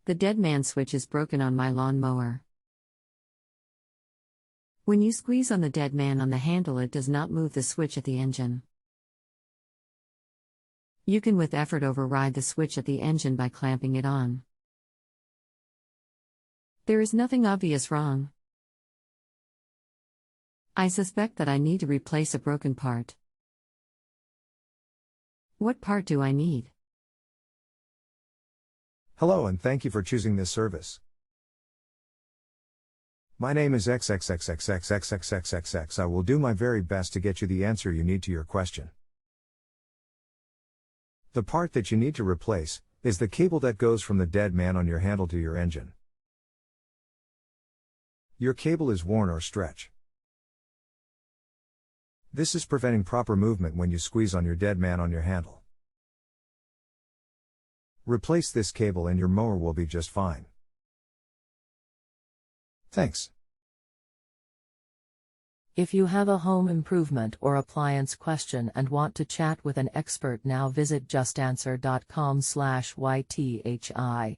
The dead man switch is broken on my lawn mower. When you squeeze on the dead man on the handle, it does not move the switch at the engine. You can with effort override the switch at the engine by clamping it on. There is nothing obvious wrong. I suspect that I need to replace a broken part. What part do I need? Hello and thank you for choosing this service. My name is XXXXX XXXXX. I will do my very best to get you the answer you need to your question. The part that you need to replace is the cable that goes from the dead man on your handle to your engine. Your cable is worn or stretched. This is preventing proper movement when you squeeze on your dead man on your handle. Replace this cable and your mower will be just fine. Thanks. If you have a home improvement or appliance question and want to chat with an expert, now visit JustAnswer.com/YTHI.